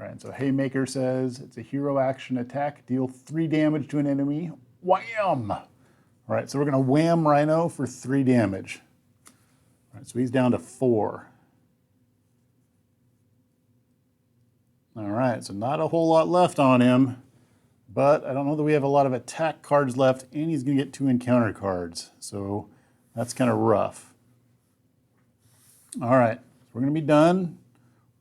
All right, so haymaker says it's a hero action attack, deal 3 damage to an enemy. Wham! All right, so we're going to wham Rhino for 3 damage. All right, so he's down to 4. All right, so not a whole lot left on him, but I don't know that we have a lot of attack cards left, and he's going to get 2 encounter cards. So that's kind of rough. All right, so we're going to be done.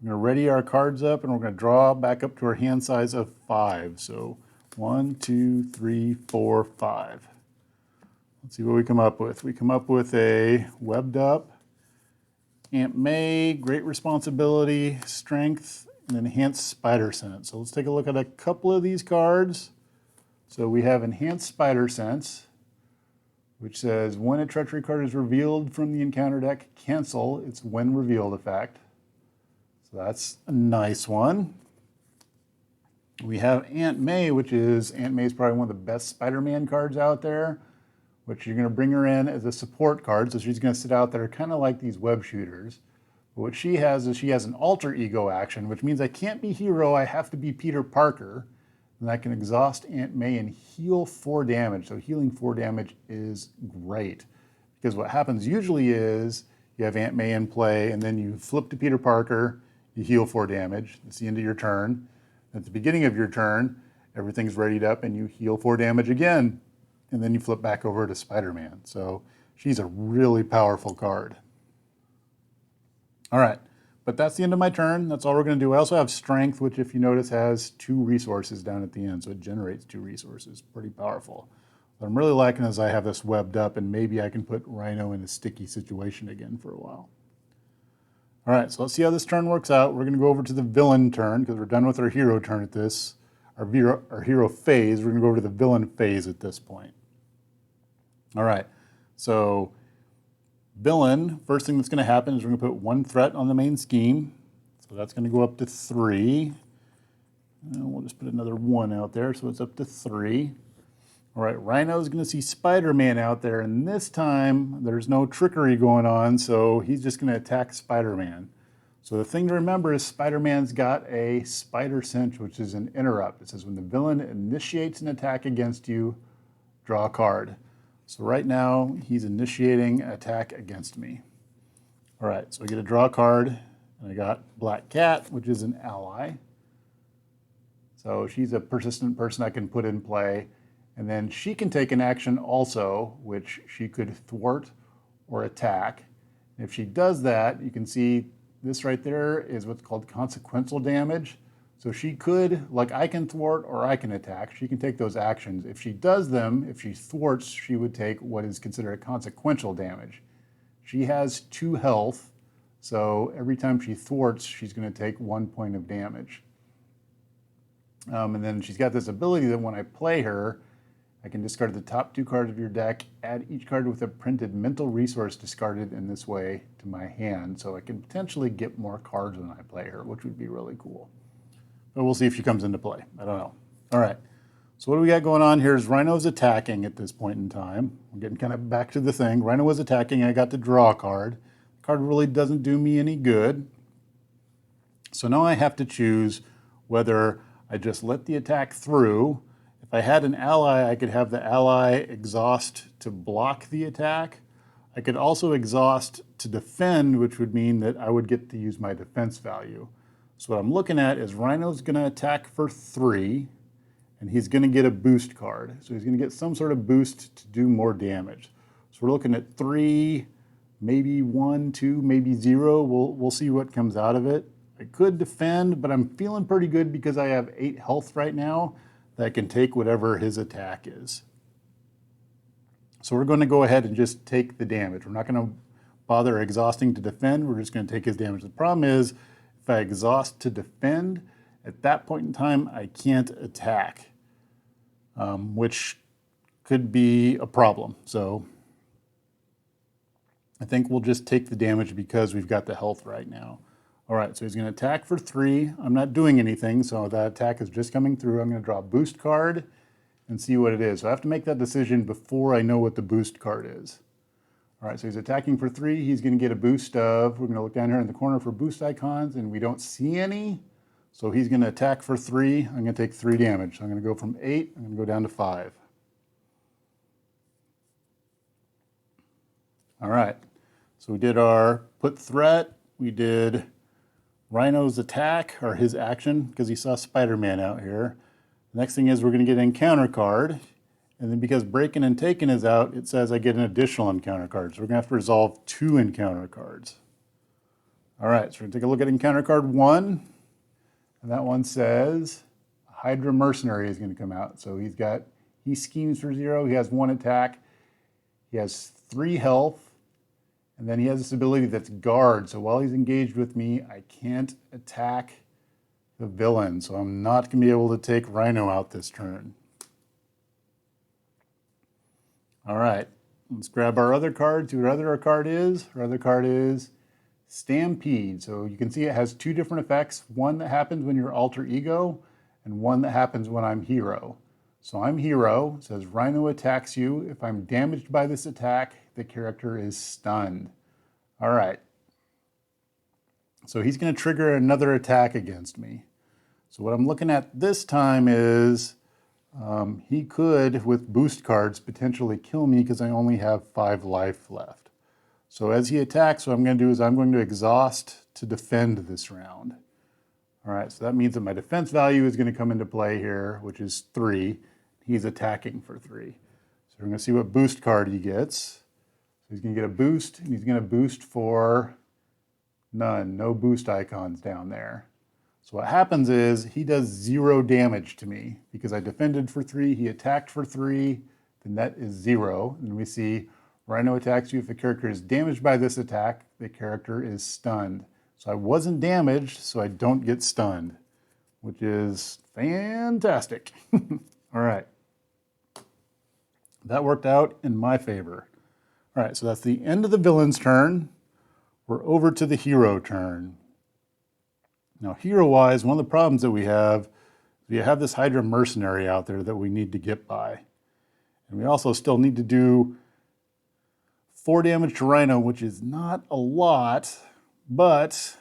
We're going to ready our cards up, and we're going to draw back up to our hand size of 5. So 1, 2, 3, 4, 5. Let's see what we come up with. We come up with a webbed up, Aunt May, great responsibility, strength, and enhanced spider sense. So let's take a look at a couple of these cards. So we have enhanced spider sense, which says when a treachery card is revealed from the encounter deck, cancel its when revealed effect. So that's a nice one. We have Aunt May, which is, Aunt May is probably one of the best Spider-Man cards out there, which you're going to bring her in as a support card. So she's going to sit out there kind of like these web shooters. But what she has is she has an alter ego action, which means I can't be hero, I have to be Peter Parker. And I can exhaust Aunt May and heal 4 damage. So healing 4 damage is great. Because what happens usually is you have Aunt May in play, and then you flip to Peter Parker, you heal 4 damage. It's the end of your turn. At the beginning of your turn, everything's readied up, and you heal 4 damage again. And then you flip back over to Spider-Man. So she's a really powerful card. All right, but that's the end of my turn. That's all we're going to do. I also have strength, which if you notice has 2 resources down at the end, so it generates 2 resources. Pretty powerful. What I'm really liking is I have this webbed up, and maybe I can put Rhino in a sticky situation again for a while. All right, so let's see how this turn works out. We're going to go over to the villain turn because we're done with our hero turn at this. Our hero phase. We're going to go over to the villain phase at this point. All right, so villain, first thing that's going to happen is we're going to put 1 threat on the main scheme. So that's going to go up to 3. And we'll just put another 1 out there, so it's up to 3. All right, Rhino's going to see Spider-Man out there, and this time there's no trickery going on, so he's just going to attack Spider-Man. So the thing to remember is Spider-Man's got a spider sense, which is an interrupt. It says when the villain initiates an attack against you, draw a card. So right now, he's initiating an attack against me. All right, so I get to draw a card, and I got Black Cat, which is an ally. So she's a persistent person I can put in play. And then she can take an action also, which she could thwart or attack. And if she does that, you can see this right there is what's called consequential damage. So she could, like I can thwart or I can attack, she can take those actions. If she does them, if she thwarts, she would take what is considered consequential damage. She has 2 health, so every time she thwarts, she's going to take 1 point of damage. And then she's got this ability that when I play her, I can discard the top 2 cards of your deck, add each card with a printed mental resource discarded in this way to my hand, so I can potentially get more cards when I play her, which would be really cool. But we'll see if she comes into play. I don't know. All right. So what do we got going on here is Rhino's attacking at this point in time. We're getting kind of back to the thing. Rhino was attacking. I got to draw a card. The card really doesn't do me any good. So now I have to choose whether I just let the attack through If I had an ally, I could have the ally exhaust to block the attack. I could also exhaust to defend, which would mean that I would get to use my defense value. So what I'm looking at is Rhino's going to attack for 3, and he's going to get a boost card. So he's going to get some sort of boost to do more damage. So we're looking at 3, maybe 1, 2, maybe 0. We'll see what comes out of it. I could defend, but I'm feeling pretty good because I have 8 health right now that can take whatever his attack is. So we're going to go ahead and just take the damage. We're not going to bother exhausting to defend. We're just going to take his damage. The problem is, if I exhaust to defend, at that point in time, I can't attack, which could be a problem. So I think we'll just take the damage because we've got the health right now. All right, so he's going to attack for 3. I'm not doing anything, so that attack is just coming through. I'm going to draw a boost card and see what it is. So I have to make that decision before I know what the boost card is. All right, so he's attacking for 3. He's going to get a boost of, we're going to look down here in the corner for boost icons, and we don't see any. So he's going to attack for 3. I'm going to take 3 damage. So I'm going to go from 8, I'm going to go down to 5. All right, so we did our put threat. We did Rhino's attack, or his action, because he saw Spider-Man out here. The next thing is we're going to get an encounter card. And then because breaking and taking is out, it says I get an additional encounter card. So we're going to have to resolve 2 encounter cards. All right, so we're going to take a look at encounter card 1. And that one says Hydra Mercenary is going to come out. So he schemes for 0. He has 1 attack. He has 3 health. And then he has this ability that's guard. So while he's engaged with me, I can't attack the villain. So I'm not going to be able to take Rhino out this turn. All right, let's grab our other card, see what our other card is. Our other card is Stampede. So you can see it has 2 different effects. One that happens when you're alter ego, and one that happens when I'm hero. So I'm hero. It says Rhino attacks you. If I'm damaged by this attack, the character is stunned. All right. So he's going to trigger another attack against me. So what I'm looking at this time is he could, with boost cards, potentially kill me because I only have 5 life left. So as he attacks, what I'm going to do is I'm going to exhaust to defend this round. All right, so that means that my defense value is going to come into play here, which is 3. He's attacking for 3. So we're going to see what boost card he gets. So he's going to get a boost, and he's going to boost for none. No boost icons down there. So what happens is he does 0 damage to me because I defended for 3, he attacked for 3, then that is 0. And we see Rhino attacks you. If the character is damaged by this attack, the character is stunned. So I wasn't damaged, so I don't get stunned, which is fantastic. All right. That worked out in my favor. All right, so that's the end of the villain's turn. We're over to the hero turn. Now, hero-wise, one of the problems that we have this Hydra Mercenary out there that we need to get by. And we also still need to do 4 damage to Rhino, which is not a lot, but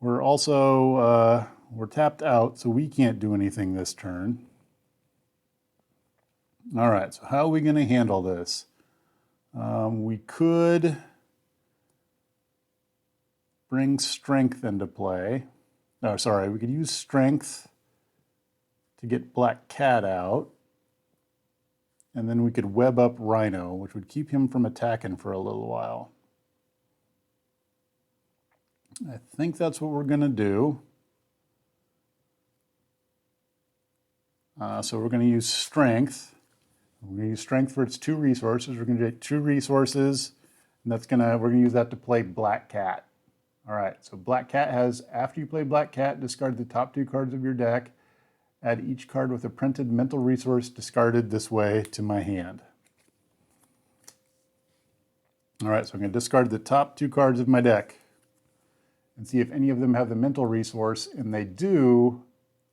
we're also, we're tapped out, so we can't do anything this turn. All right, so how are we going to handle this? We could bring strength into play. No, sorry, we could use strength to get Black Cat out. And then we could web up Rhino, which would keep him from attacking for a little while. I think that's what we're going to do. So we're going to use strength. We're going to use strength for its 2 resources. We're going to get 2 resources, and we're going to use that to play Black Cat. All right, so Black Cat has, after you play Black Cat, discard the top 2 cards of your deck. Add each card with a printed mental resource discarded this way to my hand. All right, so I'm going to discard the top 2 cards of my deck and see if any of them have the mental resource, and they do.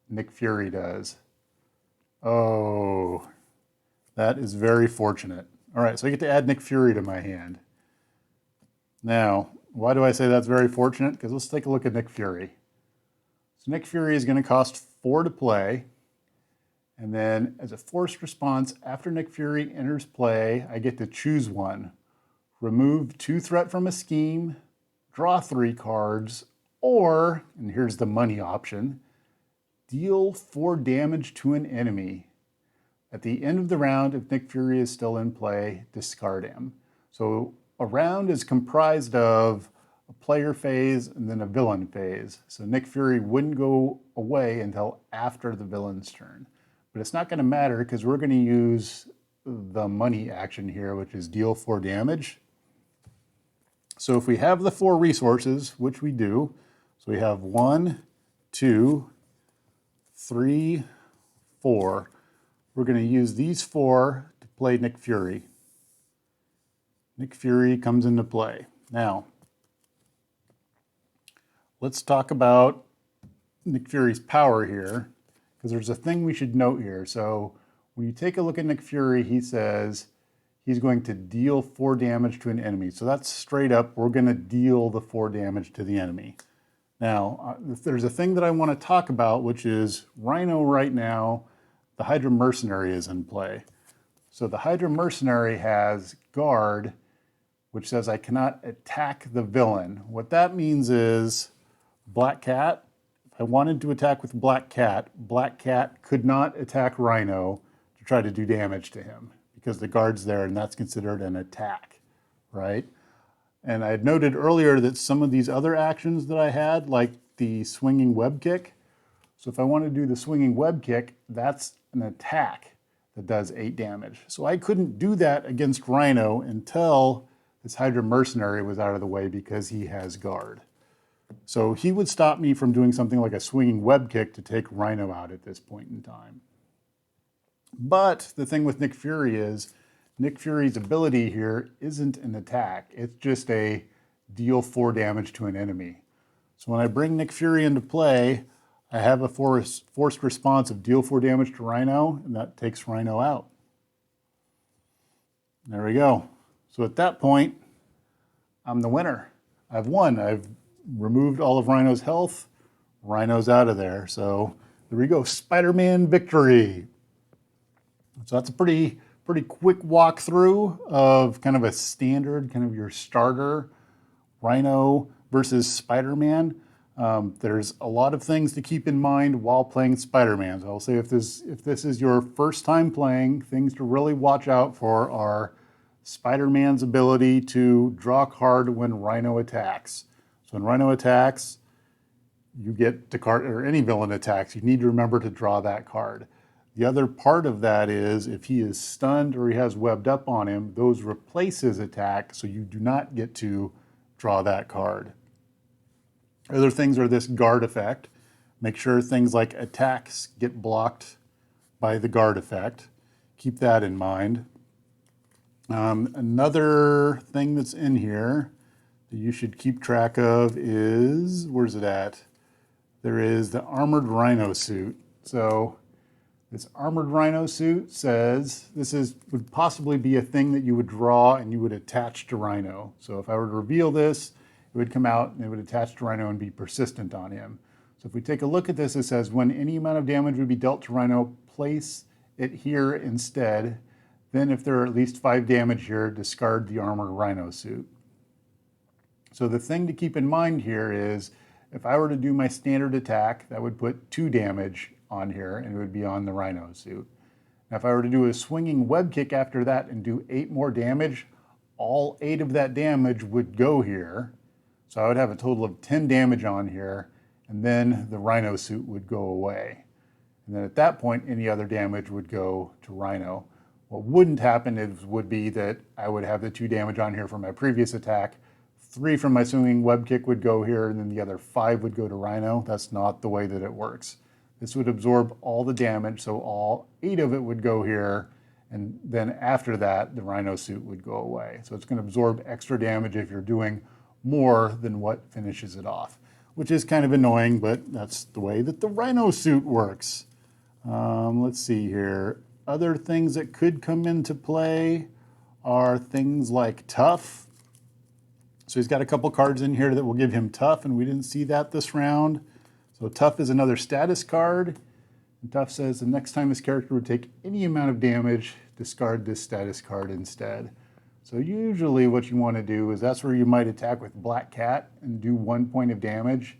Nick Fury does. Oh, that is very fortunate. All right, so I get to add Nick Fury to my hand. Now, why do I say that's very fortunate? Because let's take a look at Nick Fury. So Nick Fury is going to cost 4 to play, And then as a forced response, after Nick Fury enters play, I get to choose one. Remove 2 threat from a scheme, draw 3 cards, or, and here's the money option, deal 4 damage to an enemy. At the end of the round, if Nick Fury is still in play, discard him. So a round is comprised of a player phase and then a villain phase. So Nick Fury wouldn't go away until after the villain's turn. But it's not going to matter because we're going to use the money action here, which is deal 4 damage. So if we have the 4 resources, which we do, so we have 1, 2, 3, 4. We're going to use these 4 to play Nick Fury. Nick Fury comes into play. Now, let's talk about Nick Fury's power here, because there's a thing we should note here. So when you take a look at Nick Fury, he says he's going to deal 4 damage to an enemy. So that's straight up, we're going to deal the 4 damage to the enemy. Now, there's a thing that I want to talk about, which is Rhino right now, the Hydra Mercenary is in play. So the Hydra Mercenary has guard, which says I cannot attack the villain. What that means is Black Cat, if I wanted to attack with Black Cat could not attack Rhino to try to do damage to him because the guard's there and that's considered an attack, right? And I had noted earlier that some of these other actions that I had, like the swinging web kick, so if I want to do the swinging web kick, that's an attack that does 8 damage. So I couldn't do that against Rhino until this Hydra Mercenary was out of the way because he has guard. So he would stop me from doing something like a swinging web kick to take Rhino out at this point in time. But the thing with Nick Fury is, Nick Fury's ability here isn't an attack. It's just a deal 4 damage to an enemy. So when I bring Nick Fury into play, I have a forced response of deal 4 damage to Rhino, and that takes Rhino out. There we go. So at that point, I'm the winner. I've won. I've removed all of Rhino's health. Rhino's out of there. So there we go. Spider-Man victory. So that's a pretty quick walkthrough of kind of a standard, kind of your starter Rhino versus Spider-Man. There's a lot of things to keep in mind while playing Spider-Man. So I'll say if this is your first time playing, things to really watch out for are Spider-Man's ability to draw a card when Rhino attacks. So when Rhino attacks, you get the card, or any villain attacks, you need to remember to draw that card. The other part of that is if he is stunned or he has webbed up on him, those replace his attack, so you do not get to draw that card. Other things are this guard effect. Make sure things like attacks get blocked by the guard effect. Keep that in mind. Another thing that's in here that you should keep track of is, where's it at? There is the Armored Rhino suit. So this Armored Rhino suit says would possibly be a thing that you would draw and you would attach to Rhino. So if I were to reveal this, it would come out and it would attach to Rhino and be persistent on him. So if we take a look at this, it says when any amount of damage would be dealt to Rhino, place it here instead. Then if there are at least 5 damage here, discard the Armored Rhino suit. So the thing to keep in mind here is if I were to do my standard attack, that would put 2 damage on here and it would be on the Rhino suit. Now if I were to do a swinging web kick after that and do 8 more damage, all 8 of that damage would go here. So I would have a total of 10 damage on here, and then the Rhino suit would go away. And then at that point, any other damage would go to Rhino. What wouldn't happen would be that I would have the 2 damage on here from my previous attack, 3 from my swinging web kick would go here, and then the other 5 would go to Rhino. That's not the way that it works. This would absorb all the damage, so all 8 of it would go here, and then after that, the Rhino suit would go away. So it's going to absorb extra damage if you're doing more than what finishes it off, which is kind of annoying, but that's the way that the Rhino suit works. Let's see here. Other things that could come into play are things like tough. So he's got a couple cards in here that will give him tough, and we didn't see that this round. So tough is another status card. And Tough says the next time this character would take any amount of damage, discard this status card instead. So usually what you want to do is that's where you might attack with Black Cat and do 1 point of damage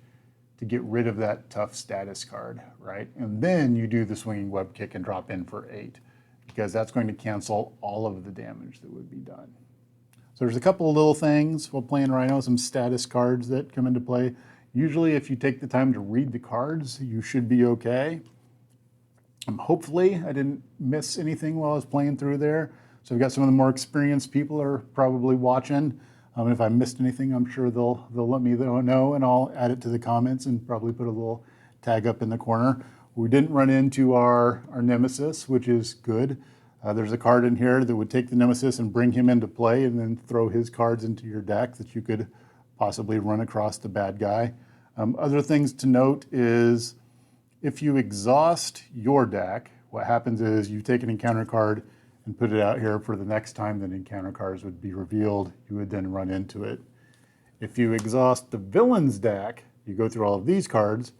to get rid of that Tough status card, right? And then you do the Swinging Web Kick and drop in for 8, because that's going to cancel all of the damage that would be done. So there's a couple of little things while playing Rhino, some status cards that come into play. Usually if you take the time to read the cards, you should be okay. Hopefully I didn't miss anything while I was playing through there. So we've got some of the more experienced people are probably watching. And if I missed anything, I'm sure they'll let me know, and I'll add it to the comments and probably put a little tag up in the corner. We didn't run into our nemesis, which is good. There's a card in here that would take the nemesis and bring him into play and then throw his cards into your deck that you could possibly run across the bad guy. Other things to note is if you exhaust your deck, what happens is you take an encounter card and put it out here for the next time that encounter cards would be revealed. You would then run into it. If you exhaust the villain's deck, you go through all of these cards,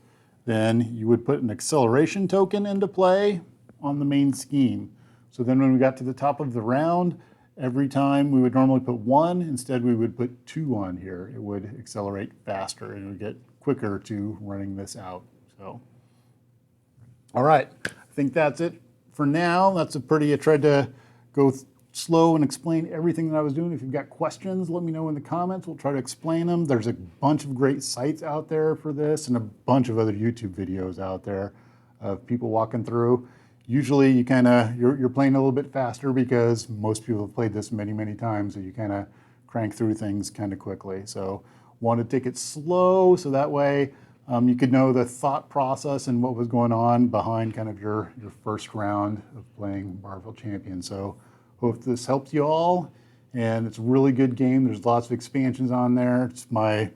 then you would put an acceleration token into play on the main scheme. So then when we got to the top of the round, every time we would normally put 1, instead we would put 2 on here. It would accelerate faster and it would get quicker to running this out. So, all right, I think that's it for now. I tried to go slow and explain everything that I was doing. If you've got questions, let me know in the comments. We'll try to explain them. There's a bunch of great sites out there for this and a bunch of other YouTube videos out there of people walking through. Usually you you're playing a little bit faster because most people have played this many, many times, so you kind of crank through things kind of quickly. So want to take it slow so that way you could know the thought process and what was going on behind kind of your first round of playing Marvel Champions. So hope this helps you all, and it's a really good game. There's lots of expansions on there. It's my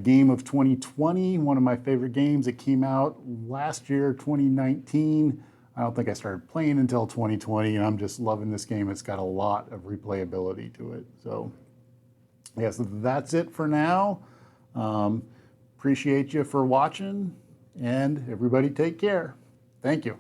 game of 2020, one of my favorite games. It came out last year, 2019. I don't think I started playing until 2020, and I'm just loving this game. It's got a lot of replayability to it. So, yeah, so that's it for now. Appreciate you for watching, and everybody take care. Thank you.